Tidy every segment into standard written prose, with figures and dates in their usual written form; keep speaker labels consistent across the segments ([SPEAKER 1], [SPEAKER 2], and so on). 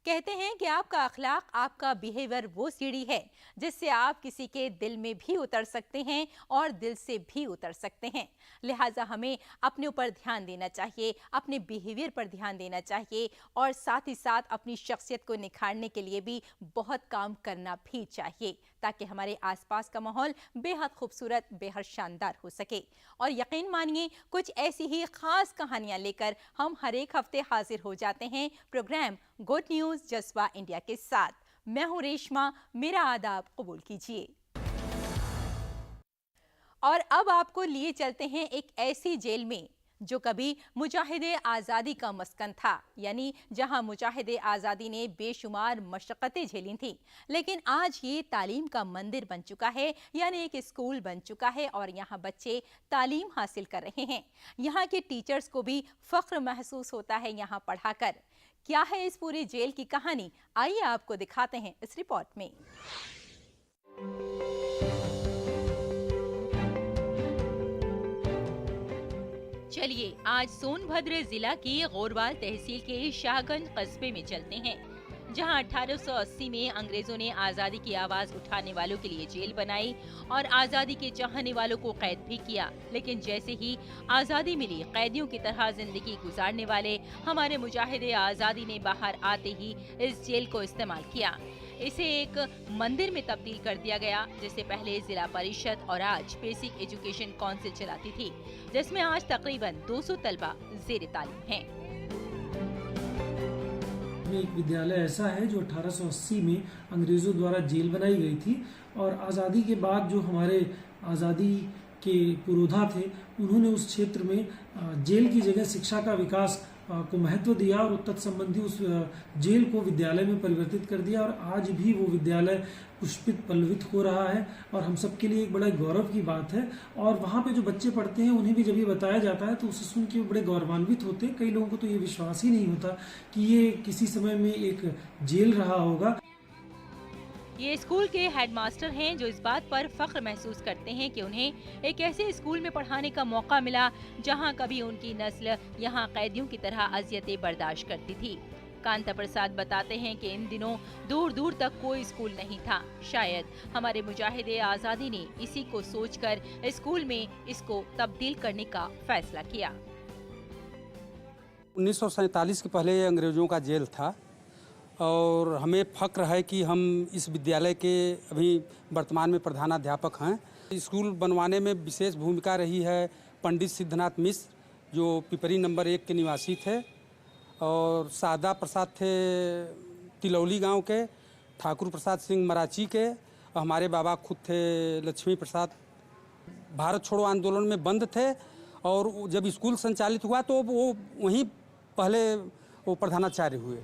[SPEAKER 1] कहते हैं कि आपका अखलाक, आपका बिहेवियर वो सीढ़ी है जिससे आप किसी के दिल में भी उतर सकते हैं और दिल से भी उतर सकते हैं। लिहाजा हमें अपने ऊपर ध्यान देना चाहिए, अपने बिहेवियर पर ध्यान देना चाहिए और साथ ही साथ अपनी शख्सियत को निखारने के लिए भी बहुत काम करना भी चाहिए ताकि हमारे आसपास का माहौल बेहद खूबसूरत, बेहद शानदार हो सके। और यकीन मानिए, कुछ ऐसी ही खास कहानियां लेकर हम हर एक हफ्ते हाजिर हो जाते हैं प्रोग्राम गुड न्यूज जज्बा इंडिया के साथ। मैं हूं रेशमा, मेरा आदाब कबूल कीजिए। और अब आपको लिए चलते हैं एक ऐसी जेल में जो कभी मुजाहिदे आज़ादी का मस्कन था, यानी जहां मुजाहिदे आज़ादी ने बेशुमार मशक्क़तें झेली थीं, लेकिन आज ये तालीम का मंदिर बन चुका है, यानी एक स्कूल बन चुका है और यहाँ बच्चे तालीम हासिल कर रहे हैं। यहाँ के टीचर्स को भी फ़ख्र महसूस होता है यहाँ पढ़ाकर। क्या है इस पूरी जेल की कहानी, आइए आपको दिखाते हैं इस रिपोर्ट में। चलिए आज सोनभद्र जिला की गोरवाल तहसील के शाहगंज कस्बे में चलते हैं, जहां 1880 में अंग्रेजों ने आजादी की आवाज उठाने वालों के लिए जेल बनाई और आजादी के चाहने वालों को कैद भी किया। लेकिन जैसे ही आजादी मिली, कैदियों की तरह जिंदगी गुजारने वाले हमारे मुजाहिदे आजादी ने बाहर आते ही इस जेल को इस्तेमाल किया। इसे एक मंदिर में तब्दील कर दिया गया, जिसे पहले जिला परिषद और आज बेसिक एजुकेशन काउंसिल चलाती थी, जिसमें आज तकरीबन 200 तलबा ज़ेर तालीम हैं।
[SPEAKER 2] एक विद्यालय ऐसा है जो 1880 में अंग्रेजों द्वारा जेल बनाई गई थी और आज़ादी के बाद जो हमारे आज़ादी के पुरोधा थे, उन्होंने उस क्षेत्र में जेल की जगह शिक्षा का विकास को महत्व दिया और तत्संबंधी उस जेल को विद्यालय में परिवर्तित कर दिया और आज भी वो विद्यालय पुष्पित पल्लवित हो रहा है और हम सबके लिए एक बड़ा गौरव की बात है। और वहाँ पे जो बच्चे पढ़ते हैं उन्हें भी जब ये बताया जाता है तो उसे सुन के बड़े गौरवान्वित होते हैं। कई लोगों को तो ये विश्वास ही नहीं होता कि ये किसी समय में एक जेल रहा होगा।
[SPEAKER 1] ये स्कूल के हेडमास्टर हैं जो इस बात पर फख्र महसूस करते हैं कि उन्हें एक ऐसे स्कूल में पढ़ाने का मौका मिला जहां कभी उनकी नस्ल यहां कैदियों की तरह अजियतें बर्दाश्त करती थी। कांता प्रसाद बताते हैं कि इन दिनों दूर दूर तक कोई स्कूल नहीं था। शायद हमारे मुजाहिदे आज़ादी ने इसी को सोचकर स्कूल में इसको तब्दील करने का फैसला किया।
[SPEAKER 3] 1947 के पहले अंग्रेजों का जेल था और हमें फ़ख्र है कि हम इस विद्यालय के अभी वर्तमान में प्रधानाध्यापक हैं। स्कूल बनवाने में विशेष भूमिका रही है पंडित सिद्धनाथ मिश्र, जो पिपरी नंबर 1 के निवासी थे, और सादा प्रसाद थे तिलौली गांव के, ठाकुर प्रसाद सिंह मराची के, और हमारे बाबा खुद थे लक्ष्मी प्रसाद। भारत छोड़ो आंदोलन में बंद थे और जब स्कूल संचालित हुआ तो वो वहीं पहले वो प्रधानाचार्य हुए।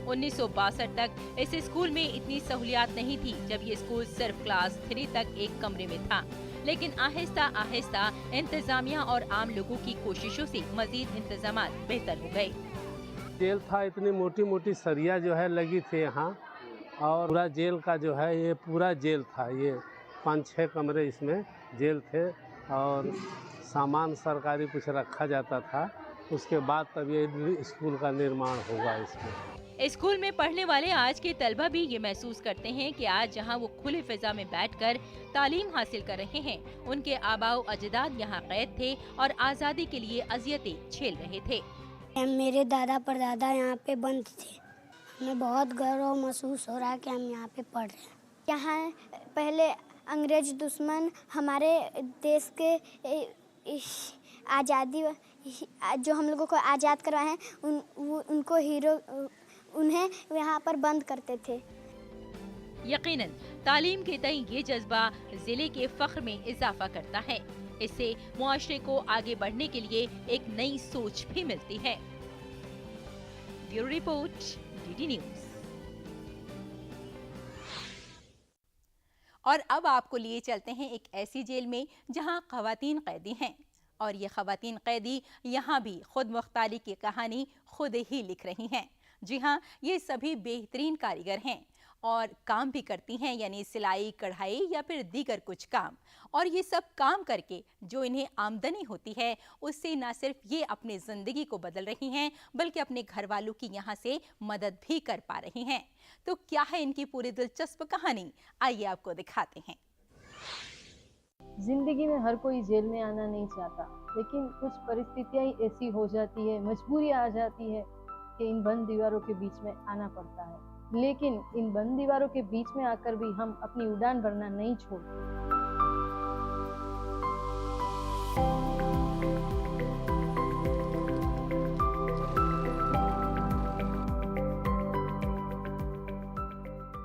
[SPEAKER 1] 1962 तक इस स्कूल में इतनी सहूलियात नहीं थी, जब ये स्कूल सिर्फ क्लास 3 तक एक कमरे में था। लेकिन आहिस्ता आहिस्ता इंतजामिया और आम लोगों की कोशिशों से मजीद इंतजामात बेहतर हो गए।
[SPEAKER 4] जेल था, इतनी मोटी मोटी सरिया जो है लगी थी यहाँ, और पूरा जेल का जो है ये पूरा जेल था। ये 5-6 कमरे इसमें जेल थे और सामान सरकारी कुछ रखा जाता था। उसके बाद तब ये स्कूल का निर्माण होगा। इसमें
[SPEAKER 1] स्कूल में पढ़ने वाले आज के तलबा भी ये महसूस करते हैं कि आज जहां वो खुले फिजा में बैठकर तालीम हासिल कर रहे हैं, उनके आबाओ अजदाद यहाँ कैद थे और आज़ादी के लिए अजियतें झेल रहे थे।
[SPEAKER 5] मेरे दादा परदादा यहाँ पे बंद थे। हमें बहुत गर्व महसूस हो रहा है कि हम यहाँ पे पढ़ रहे हैं।
[SPEAKER 6] यहाँ पहले अंग्रेज दुश्मन हमारे देश के आज़ादी जो हम लोगों को आज़ाद करवाए हैं, उनको हीरो उन्हें यहाँ पर बंद करते थे।
[SPEAKER 1] यकीनन तालीम के तय ये जज्बा जिले के फख्र में इजाफा करता है। इससे मुआशरे को आगे बढ़ने के लिए एक नई सोच भी मिलती है। Bureau report, DD news. और अब आपको लिए चलते हैं एक ऐसी जेल में जहां खवातीन कैदी हैं और ये खवातीन कैदी यहाँ भी खुद मुख्तारी की कहानी खुद ही लिख रही हैं। जी हाँ, ये सभी बेहतरीन कारीगर हैं और काम भी करती हैं, यानी सिलाई, कढ़ाई या फिर दीगर कुछ काम। और ये सब काम करके जो इन्हें आमदनी होती है उससे न सिर्फ ये अपनी ज़िंदगी को बदल रही हैं बल्कि अपने घर वालों की यहाँ से मदद भी कर पा रही हैं। तो क्या है इनकी पूरी दिलचस्प कहानी, आइए आपको दिखाते हैं।
[SPEAKER 7] जिंदगी में हर कोई जेल में आना नहीं चाहता, लेकिन कुछ परिस्थितियां ही ऐसी हो जाती है, मजबूरी आ जाती है कि इन बंद दीवारों के बीच में आना पड़ता है। लेकिन इन बंद दीवारों के बीच में आकर भी हम अपनी उड़ान भरना नहीं छोड़ते।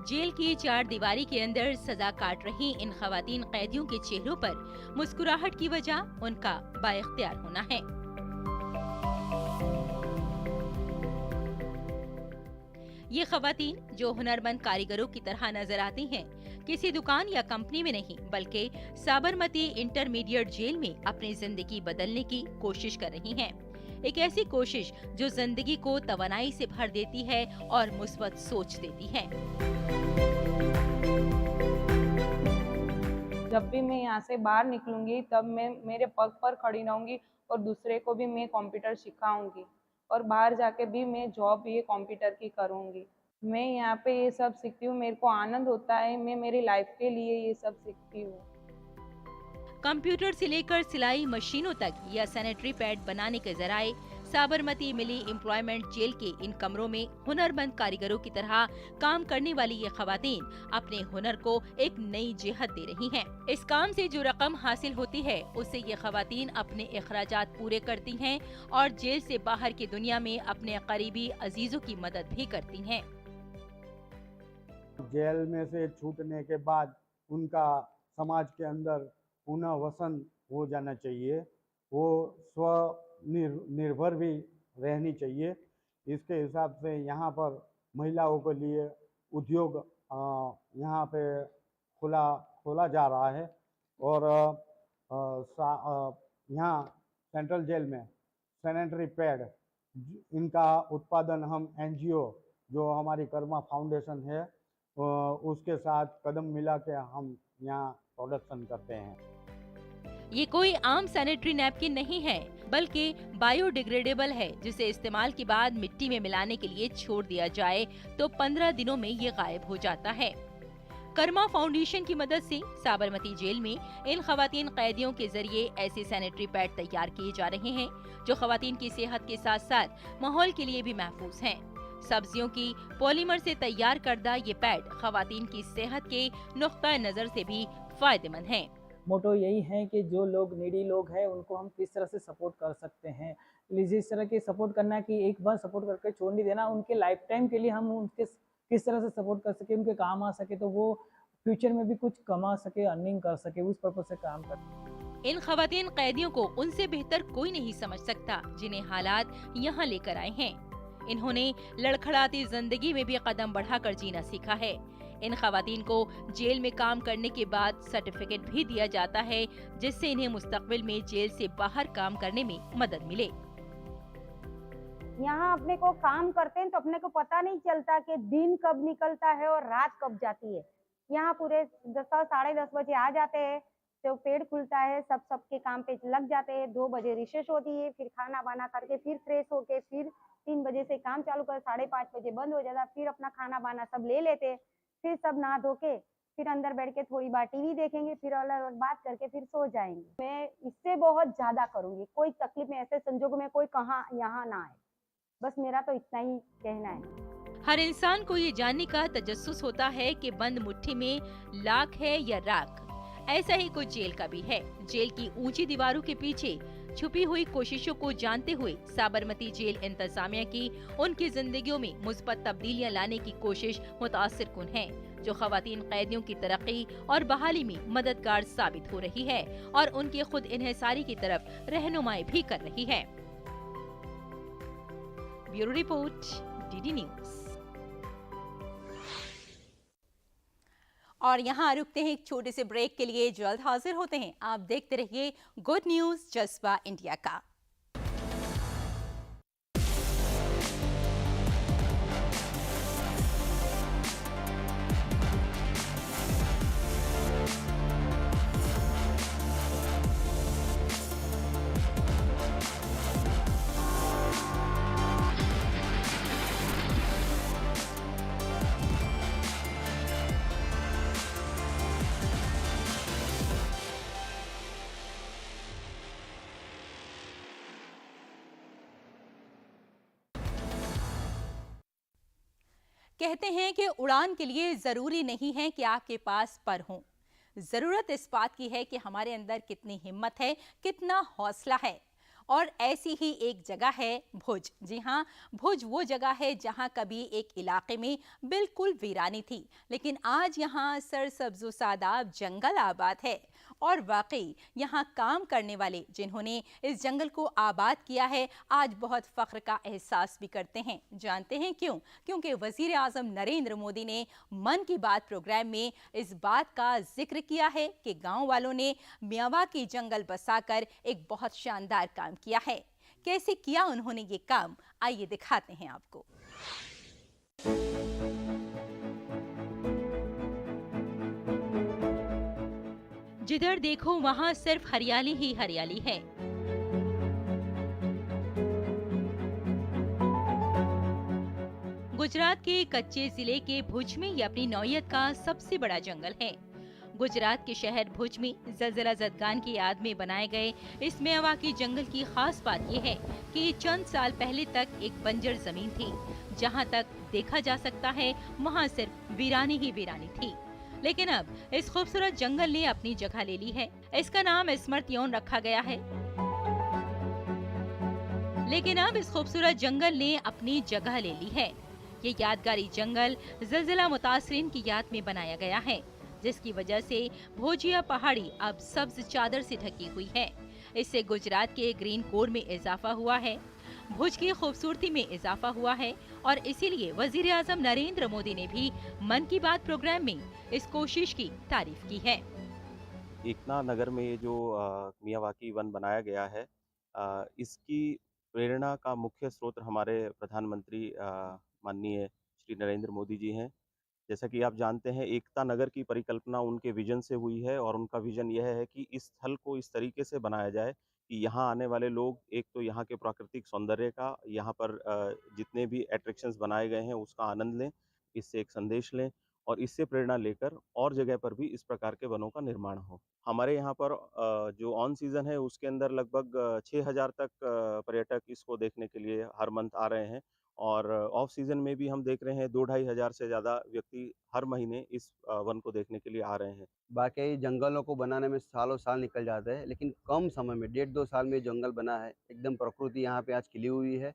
[SPEAKER 1] जेल की चार दीवारी के अंदर सजा काट रही इन खवातीन कैदियों के चेहरों पर मुस्कुराहट की वजह उनका बाइख्तियार होना है। ये खवातीन जो हुनरमंद कारीगरों की तरह नजर आती हैं, किसी दुकान या कंपनी में नहीं बल्कि साबरमती इंटरमीडिएट जेल में अपनी जिंदगी बदलने की कोशिश कर रही हैं। एक ऐसी कोशिश जो जिंदगी को तवानाई से भर देती है और मुस्बत सोच देती है।
[SPEAKER 8] जब भी मैं यहाँ से बाहर निकलूंगी तब मैं मेरे पग पर खड़ी रहूंगी और दूसरे को भी मैं कंप्यूटर सिखाऊंगी और बाहर जाके भी मैं जॉब ये कंप्यूटर की करूंगी। मैं यहाँ पे ये सब सीखती हूँ, मेरे को आनंद होता है, मैं मेरी लाइफ के लिए ये सब सीखती हूँ।
[SPEAKER 1] कंप्यूटर से लेकर सिलाई मशीनों तक या सैनिटरी पैड बनाने के जराए साबरमती मिली एम्प्लॉयमेंट जेल के इन कमरों में हुनरमंद कारीगरों की तरह काम करने वाली ये खवातीन अपने हुनर को एक नई जिहत दे रही हैं। इस काम से जो रकम हासिल होती है उससे ये खवातीन अपने अखराजात पूरे करती हैं और जेल से बाहर की दुनिया में अपने करीबी अजीजों की मदद भी करती हैं।
[SPEAKER 9] जेल में से छूटने के बाद उनका समाज के अंदर पुनः वसन हो जाना चाहिए, वो निर्भर भी रहनी चाहिए। इसके हिसाब से यहाँ पर महिलाओं के लिए उद्योग यहाँ पे खोला जा रहा है और यहाँ सेंट्रल जेल में सैनिटरी पैड इनका उत्पादन हम NGO जो हमारी कर्मा फाउंडेशन है उसके साथ कदम मिला के हम यहाँ प्रोडक्शन करते हैं।
[SPEAKER 1] ये कोई आम सैनिटरी नैपकिन नहीं है बल्कि बायोडिग्रेडेबल है, जिसे इस्तेमाल के बाद मिट्टी में मिलाने के लिए छोड़ दिया जाए तो 15 दिनों में ये गायब हो जाता है। कर्मा फाउंडेशन की मदद से साबरमती जेल में इन खवातीन कैदियों के जरिए ऐसे सैनिटरी पैड तैयार किए जा रहे हैं जो खवातीन की सेहत के साथ साथ माहौल के लिए भी महफूज हैं। सब्जियों की पॉलीमर से तैयार करदा ये पैड खवातीन की सेहत के नुक्ता नजर से भी फायदेमंद हैं।
[SPEAKER 10] मोटो यही है कि जो लोग नीडी लोग हैं उनको हम किस तरह से सपोर्ट कर सकते हैं। जिस तरह के सपोर्ट करना कि एक बार सपोर्ट करके छोड़ नहीं देना, उनके लाइफ टाइम के लिए हम उनके किस तरह से सपोर्ट कर सके, उनके काम आ सके तो वो फ्यूचर में भी कुछ कमा सके, अर्निंग कर सके, उस पर्पज से काम कर।
[SPEAKER 1] इन खवातीन कैदियों को उनसे बेहतर कोई नहीं समझ सकता जिन्हें हालात यहाँ लेकर आए हैं। इन्होंने लड़खड़ाती जिंदगी में भी कदम बढ़ाकर जीना सीखा है। इन खवातीन को जेल में काम करने के बाद सर्टिफिकेट भी दिया जाता है जिससे इन्हें मुस्तकबिल में जेल से बाहर काम करने में मदद मिले।
[SPEAKER 11] यहाँ अपने को काम करते हैं तो अपने को पता नहीं चलता कि दिन कब निकलता है और रात कब जाती है। यहाँ पूरे 10 साढ़े 10 बजे आ जाते हैं तो पेड़ खुलता है, सबके काम पे लग जाते हैं। 2 बजे रिसेस होती है, फिर खाना बना करके फिर फ्रेश होके फिर 3 बजे से काम चालू कर 5:30 बजे बंद हो जाता। फिर अपना खाना बाना सब ले लेते, फिर सब नहा धो के फिर अंदर बैठ के थोड़ी बार टीवी देखेंगे, फिर अलग बात करके फिर सो जाएंगे। मैं इससे बहुत ज्यादा करूंगी, कोई तकलीफ में ऐसे संजोगों में कोई कहाँ यहाँ ना आए, बस मेरा तो इतना ही कहना है।
[SPEAKER 1] हर इंसान को ये जानने का तजस्सुस होता है कि बंद मुट्ठी में लाख है या राख। ऐसा ही कुछ जेल का भी है। जेल की ऊंची दीवारों के पीछे छुपी हुई कोशिशों को जानते हुए साबरमती जेल इंतजामिया की उनकी जिंदगियों में मुस्बत तब्दीलियां लाने की कोशिश मुतासिर कुन है, जो खवातीन कैदियों की तरक्की और बहाली में मददगार साबित हो रही है और उनकी खुद इन्हिसारी की तरफ रहनुमाई भी कर रही है। Bureau report, DD news. और यहाँ रुकते हैं एक छोटे से ब्रेक के लिए, जल्द हाजिर होते हैं। आप देखते रहिए गुड न्यूज जज्बा इंडिया का। कहते हैं कि उड़ान के लिए जरूरी नहीं है कि आपके पास पर हो, जरूरत इस बात की है कि हमारे अंदर कितनी हिम्मत है, कितना हौसला है। और ऐसी ही एक जगह है भुज। जी हाँ, भुज वो जगह है जहाँ कभी एक इलाके में बिल्कुल वीरानी थी, लेकिन आज यहाँ सरसब्ज़ो सादाब जंगल आबाद है। और वाकई यहाँ काम करने वाले जिन्होंने इस जंगल को आबाद किया है, आज बहुत फख्र का एहसास भी करते हैं। जानते हैं क्यों? क्योंकि वज़ीर आज़म नरेंद्र मोदी ने मन की बात प्रोग्राम में इस बात का जिक्र किया है कि गांव वालों ने मियावाकी जंगल बसाकर एक बहुत शानदार काम किया है। कैसे किया उन्होंने ये काम, आइए दिखाते हैं आपको। जिधर देखो वहां सिर्फ हरियाली ही हरियाली है। गुजरात के कच्चे जिले के भुज में ये अपनी नौयत का सबसे बड़ा जंगल है। गुजरात के शहर भुज में ज़लज़ला ज़दगान की याद में बनाए गए इस मियावाकी जंगल की खास बात यह है कि चंद साल पहले तक एक बंजर जमीन थी। जहां तक देखा जा सकता है वहां सिर्फ वीरानी ही वीरानी थी। लेकिन अब इस खूबसूरत जंगल ने अपनी जगह ले ली है। इसका नाम स्मृतियों रखा गया है। लेकिन अब इस खूबसूरत जंगल ने अपनी जगह ले ली है। ये यादगारी जंगल ज़लज़ला मुतासरीन की याद में बनाया गया है, जिसकी वजह से भोजिया पहाड़ी अब सब्ज चादर से ढकी हुई है। इससे गुजरात के ग्रीन कोड में इजाफा हुआ है, भुज की खूबसूरती में इजाफा हुआ है और इसीलिए वजीर आजम नरेंद्र मोदी ने भी मन की बात प्रोग्राम में इस कोशिश की तारीफ की है।
[SPEAKER 12] एकता नगर में ये जो मियावाकी वन बनाया गया है, इसकी प्रेरणा का मुख्य स्रोत हमारे प्रधानमंत्री माननीय श्री नरेंद्र मोदी जी हैं। जैसा कि आप जानते हैं, एकता नगर की परिकल्पना उनके विजन से हुई है और उनका विजन यह है कि इस स्थल को इस तरीके से बनाया जाए कि यहाँ आने वाले लोग एक तो यहाँ के प्राकृतिक सौंदर्य का, यहाँ पर जितने भी अट्रैक्शंस बनाए गए हैं उसका आनंद लें, इससे एक संदेश लें और इससे प्रेरणा लेकर और जगह पर भी इस प्रकार के वनों का निर्माण हो। हमारे यहाँ पर जो ऑन सीज़न है उसके अंदर लगभग 6000 तक पर्यटक इसको देखने के लिए हर मंथ आ रहे हैं और ऑफ सीज़न में भी हम देख रहे हैं 2-2.5 हज़ार से ज़्यादा व्यक्ति हर महीने इस वन को देखने के लिए आ रहे हैं।
[SPEAKER 13] बाकी जंगलों को बनाने में सालों साल निकल जाते हैं, लेकिन कम समय में 1.5-2 साल में जंगल बना है। एकदम प्रकृति यहाँ पे आज खिली हुई है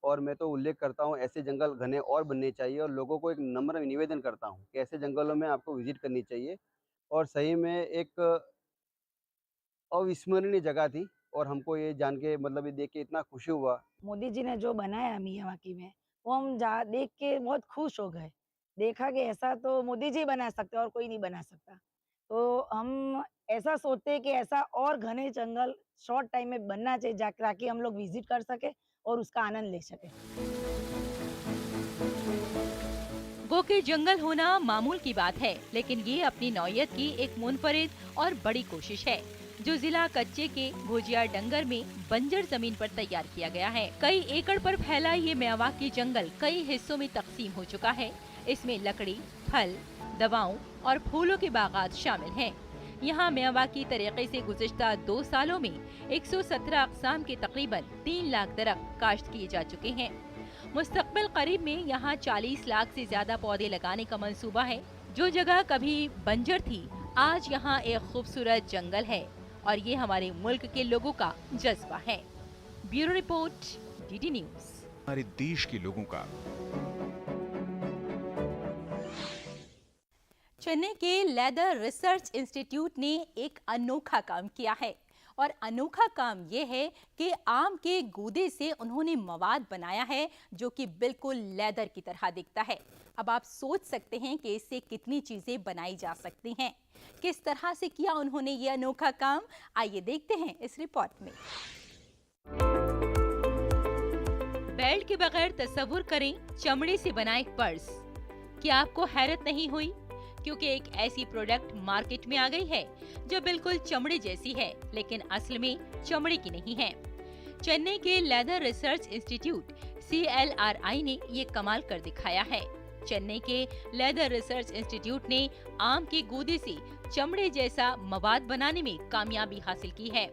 [SPEAKER 13] और मैं तो उल्लेख करता हूँ ऐसे जंगल घने और बनने चाहिए और लोगों को एक नम्र निवेदन करता हूँ कि ऐसे जंगलों में आपको विजिट करनी चाहिए। और सही में एक अविस्मरणीय जगह थी और हमको ये जान के मतलब ये देख के इतना खुशी हुआ।
[SPEAKER 14] मोदी जी ने जो बनाया मियावाकी में, वो हम देख के बहुत खुश हो गए। देखा कि ऐसा तो मोदी जी बना सकते और कोई नहीं बना सकता। तो हम ऐसा सोचते हैं कि ऐसा और घने जंगल शॉर्ट टाइम में बनना चाहिए ताकि हम लोग विजिट कर सके और उसका आनंद ले सके।
[SPEAKER 1] गो के जंगल होना मामूल की बात है, लेकिन ये अपनी नौयत की एक मुनफरिद और बड़ी कोशिश है जो जिला कच्चे के भुजिया डंगर में बंजर जमीन पर तैयार किया गया है। कई एकड़ पर फैला ये मियावाकी जंगल कई हिस्सों में तकसीम हो चुका है। इसमें लकड़ी, फल, दवाओं और फूलों के बागात शामिल हैं। यहाँ मियावाकी तरीके से गुज़िश्ता 2 सालों में 117 अक़साम के तकरीबन 3 लाख दरख्त काश्त किए जा चुके हैं। मुस्तक़बिल करीब में यहाँ 40 लाख से ज्यादा पौधे लगाने का मंसूबा है। जो जगह कभी बंजर थी, आज यहाँ एक खूबसूरत जंगल है और ये हमारे मुल्क के लोगों का जज्बा है। Bureau report, DD news.
[SPEAKER 15] हमारे देश के लोगों का।
[SPEAKER 1] चेन्नई के लेदर रिसर्च इंस्टीट्यूट ने एक अनोखा काम किया है और अनोखा काम ये है कि आम के गूदे से उन्होंने मवाद बनाया है जो कि बिल्कुल लेदर की तरह दिखता है। अब आप सोच सकते हैं कि इससे कितनी चीजें बनाई जा सकती हैं। किस तरह से किया उन्होंने ये अनोखा काम, आइए देखते हैं इस रिपोर्ट में। बेल्ट के बगैर तस्वुर करें चमड़े से बना एक पर्स। क्या आपको हैरत नहीं हुई? क्योंकि एक ऐसी प्रोडक्ट मार्केट में आ गई है जो बिल्कुल चमड़े जैसी है, लेकिन असल में चमड़े की नहीं है। चेन्नई के लेदर रिसर्च इंस्टीट्यूट CLRI ने ये कमाल कर दिखाया है। चेन्नई के लेदर रिसर्च इंस्टीट्यूट ने आम के गूदे से चमड़े जैसा मवाद बनाने में कामयाबी हासिल की है।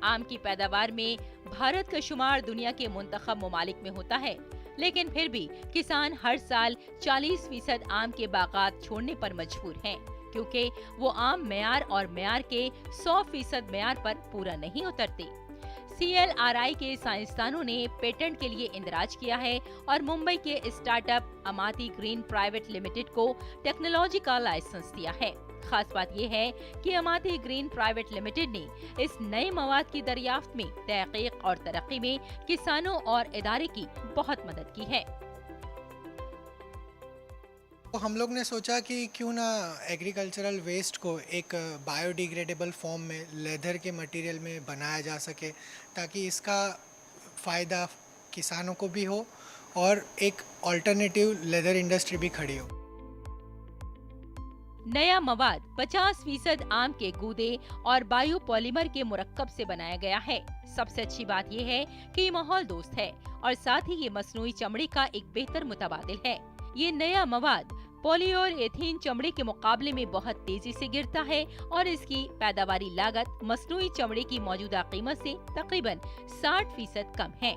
[SPEAKER 1] आम की पैदावार में भारत का शुमार दुनिया के मुंतखब ममालिक में होता है। लेकिन फिर भी किसान हर साल 40% आम के बागात छोड़ने पर मजबूर हैं, क्योंकि वो आम मेयार और मेयार के 100% मेयार पर पूरा नहीं उतरते। CLRI के साइंसदानों ने पेटेंट के लिए इंदराज किया है और मुंबई के स्टार्टअप अमाती ग्रीन प्राइवेट लिमिटेड को टेक्नोलॉजी का लाइसेंस दिया है। खास बात यह है कि अमाती ग्रीन प्राइवेट लिमिटेड ने इस नए मवाद की दरियाफ्त में, तहकीक और तरक्की में किसानों और इदारे की बहुत मदद की है।
[SPEAKER 16] तो हम लोग ने सोचा कि क्यों ना एग्रीकल्चरल वेस्ट को एक बायोडिग्रेडेबल फॉर्म में लेदर के मटेरियल में बनाया जा सके, ताकि इसका फ़ायदा किसानों को भी हो और एक ऑल्टरनेटिव लेदर इंडस्ट्री भी खड़ी हो।
[SPEAKER 1] नया मवाद 50% आम के गूदे और बायोपॉलीमर के मुरक्कब से बनाया गया है। सबसे अच्छी बात यह है कि ये माहौल दोस्त है और साथ ही ये मसनूई चमड़ी का एक बेहतर मुतबादिल है। ये नया मवाद पॉलीयूरेथीन चमड़े के मुकाबले में बहुत तेजी से गिरता है और इसकी पैदावारी लागत मसनूई चमड़े की मौजूदा कीमत से तकरीबन 60% कम है।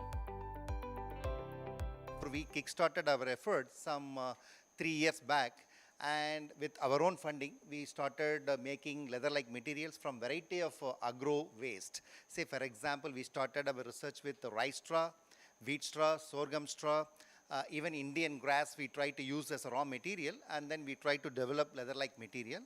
[SPEAKER 17] We kickstarted our efforts some 3 years back, and with our own funding we started making leather-like materials from variety of agro waste. Say for example, we started our research with rice straw, wheat straw, sorghum straw, even Indian grass we try to use as a raw material, and then we try to develop leather-like material.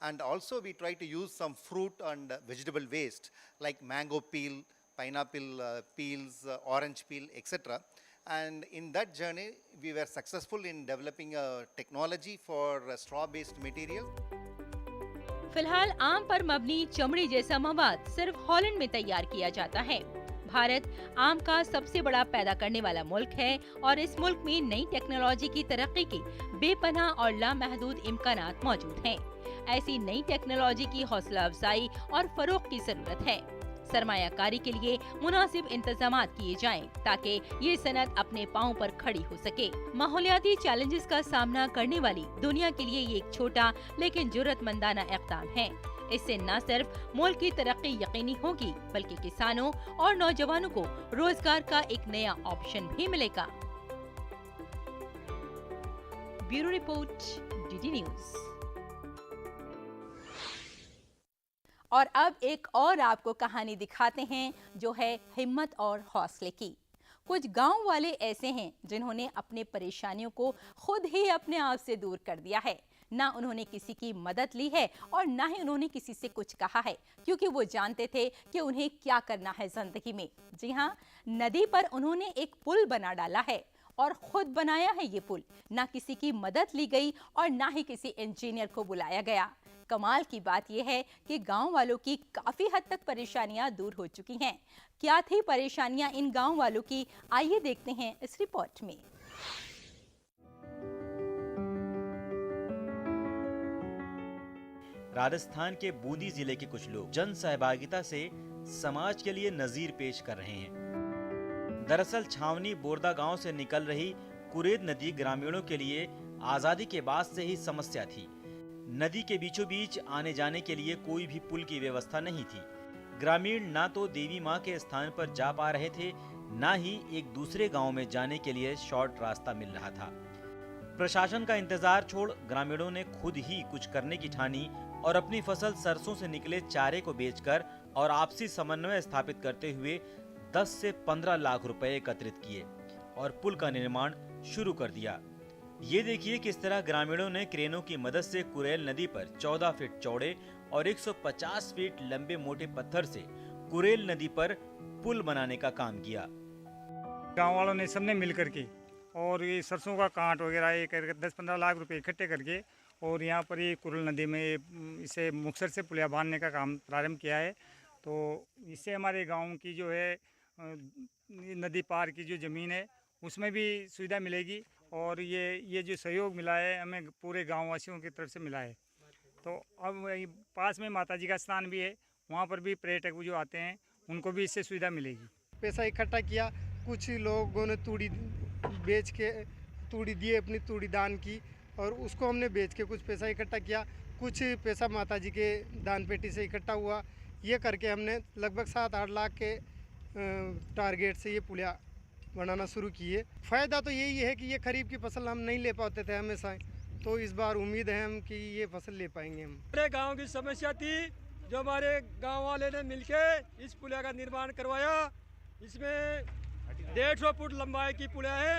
[SPEAKER 17] And also we try to use some fruit and vegetable waste like mango peel, pineapple peels, orange peel, etc. And in that journey we were successful in developing a technology for straw-based material.
[SPEAKER 1] फिलहाल आम पर मबनी चमड़ी जैसा मवाद सिर्फ Holland में तैयार किया जाता है। भारत आम का सबसे बड़ा पैदा करने वाला मुल्क है और इस मुल्क में नई टेक्नोलॉजी की तरक्की के बेपनाह और लामहदूद इम्कानात मौजूद हैं। ऐसी नई टेक्नोलॉजी की हौसला अफजाई और फरोग की जरूरत है। सरमायाकारी के लिए मुनासिब इंतजामात किए जाएं ताकि ये सनत अपने पांव पर खड़ी हो सके। माहौलियाती चैलेंजेस का सामना करने वाली दुनिया के लिए ये एक छोटा लेकिन जुर्रतमंदाना इक़दाम है। इससे न सिर्फ मुल्क की तरक्की यकीनी होगी, बल्कि किसानों और नौजवानों को रोजगार का एक नया ऑप्शन भी मिलेगा। Bureau report, DD news. और अब एक और आपको कहानी दिखाते हैं जो है हिम्मत और हौसले की। कुछ गांव वाले ऐसे हैं जिन्होंने अपने परेशानियों को खुद ही अपने आप से दूर कर दिया है। ना उन्होंने किसी की मदद ली है और ना ही उन्होंने किसी से कुछ कहा है, क्योंकि वो जानते थे कि उन्हें क्या करना है जिंदगी में। जी हाँ, नदी पर उन्होंने एक पुल बना डाला है और खुद बनाया है ये पुल। ना किसी की मदद ली गई और ना ही किसी इंजीनियर को बुलाया गया। कमाल की बात यह है कि गांव वालों की काफी हद तक परेशानियां दूर हो चुकी हैं। क्या थी परेशानियां इन गांव वालों की, आइए देखते हैं इस रिपोर्ट में।
[SPEAKER 18] राजस्थान के बूंदी जिले के कुछ लोग जन सहभागिता से समाज के लिए नजीर पेश कर रहे हैं। दरअसल छावनी बोरदा गांव से निकल रही कुरेद नदी ग्रामीणों के लिए आजादी के बाद से ही समस्या थी। नदी के बीचों बीच आने जाने के लिए कोई भी पुल की व्यवस्था नहीं थी। ग्रामीण ना तो देवी माँ के स्थान पर जा पा रहे थे, ना ही एक दूसरे गांव में जाने के लिए शॉर्ट रास्ता मिल रहा था। प्रशासन का इंतजार छोड़ ग्रामीणों ने खुद ही कुछ करने की ठानी और अपनी फसल सरसों से निकले चारे को बेचकर और आपसी समन्वय स्थापित करते हुए 10 से 15 लाख रुपए एकत्रित किए और पुल का निर्माण शुरू कर दिया। ये देखिए किस तरह ग्रामीणों ने क्रेनों की मदद से कुरेल नदी पर 14 फीट चौड़े और 150 फीट लंबे मोटे पत्थर से कुरेल नदी पर पुल बनाने का काम किया।
[SPEAKER 19] गांव वालों ने सबने मिल करके और ये सरसों का कांट वगैरह ये करके 10-15 लाख रुपए इकट्ठे करके और यहाँ पर ये कुरेल नदी में इसे मुक्तसर से पुलिया बांधने का काम प्रारंभ किया है। तो इससे हमारे गांव की जो है नदी पार की जो ज़मीन है उसमें भी सुविधा मिलेगी और ये जो सहयोग मिला है हमें पूरे गाँव वासियों की तरफ से मिला है। तो अब पास में माताजी का स्थान भी है, वहाँ पर भी पर्यटक जो आते हैं उनको भी इससे सुविधा मिलेगी।
[SPEAKER 20] पैसा इकट्ठा किया, कुछ लोगों ने तूड़ी बेच के तूड़ी दिए, अपनी तूड़ी दान की और उसको हमने बेच के कुछ पैसा इकट्ठा किया। कुछ पैसा माताजी के दान पेटी से इकट्ठा हुआ। ये करके हमने लगभग 7-8 लाख के टारगेट से ये पुलिया बनाना शुरू किए। फ़ायदा तो यही है कि ये खरीफ की फसल हम नहीं ले पाते थे हमेशा, तो इस बार उम्मीद है हम कि ये फसल ले पाएंगे हम।
[SPEAKER 21] हमारे गांव की समस्या थी, जो हमारे गांव वाले ने मिलके इस पुलिया का निर्माण करवाया। इसमें 150 फुट लंबाई की पुलिया है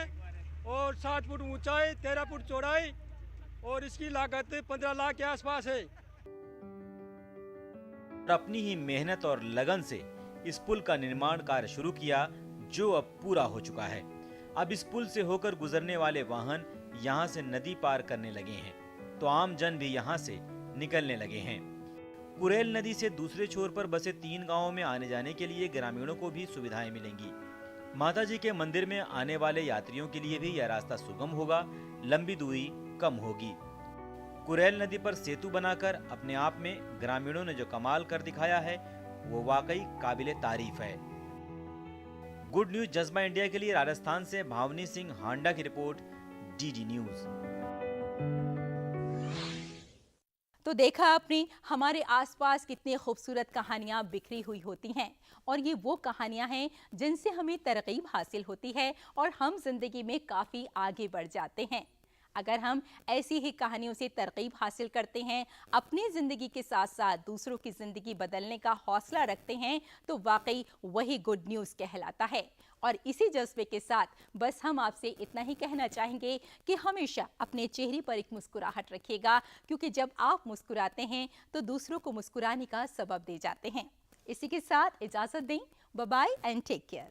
[SPEAKER 21] और 60 फुट ऊंचाई, 13 फुट चौड़ाई और इसकी लागत 15 लाख के आसपास है।
[SPEAKER 18] अपनी ही मेहनत और लगन से इस पुल का निर्माण कार्य शुरू किया, जो अब पूरा हो चुका है। अब इस पुल से होकर गुजरने वाले वाहन यहाँ से नदी पार करने लगे हैं, तो आम जन भी यहाँ से निकलने लगे हैं। कुरेल नदी से दूसरे छोर पर बसे 3 गांवों में आने जाने के लिए ग्रामीणों को भी सुविधाएं मिलेंगी। माताजी के मंदिर में आने वाले यात्रियों के लिए भी यह रास्ता सुगम होगा, लंबी दूरी कम होगी। कुरेल नदी पर सेतु बनाकर अपने आप में ग्रामीणों ने जो कमाल कर दिखाया है, वो वाकई काबिले तारीफ है। गुड न्यूज जज्बा इंडिया के लिए राजस्थान से भावनी सिंह हांडा की रिपोर्ट, डीडी न्यूज।
[SPEAKER 1] तो देखा आपने हमारे आसपास कितनी खूबसूरत कहानियां बिखरी हुई होती हैं, और ये वो कहानियां हैं जिनसे हमें तरकीब हासिल होती है और हम जिंदगी में काफ़ी आगे बढ़ जाते हैं। अगर हम ऐसी ही कहानियों से तरकीब हासिल करते हैं, अपनी ज़िंदगी के साथ साथ दूसरों की ज़िंदगी बदलने का हौसला रखते हैं, तो वाकई वही गुड न्यूज़ कहलाता है। और इसी जज्बे के साथ बस हम आपसे इतना ही कहना चाहेंगे कि हमेशा अपने चेहरे पर एक मुस्कुराहट रखिएगा, क्योंकि जब आप मुस्कुराते हैं तो दूसरों को मुस्कुराने का सबब दे जाते हैं। इसी के साथ इजाज़त दें, bye bye and take care.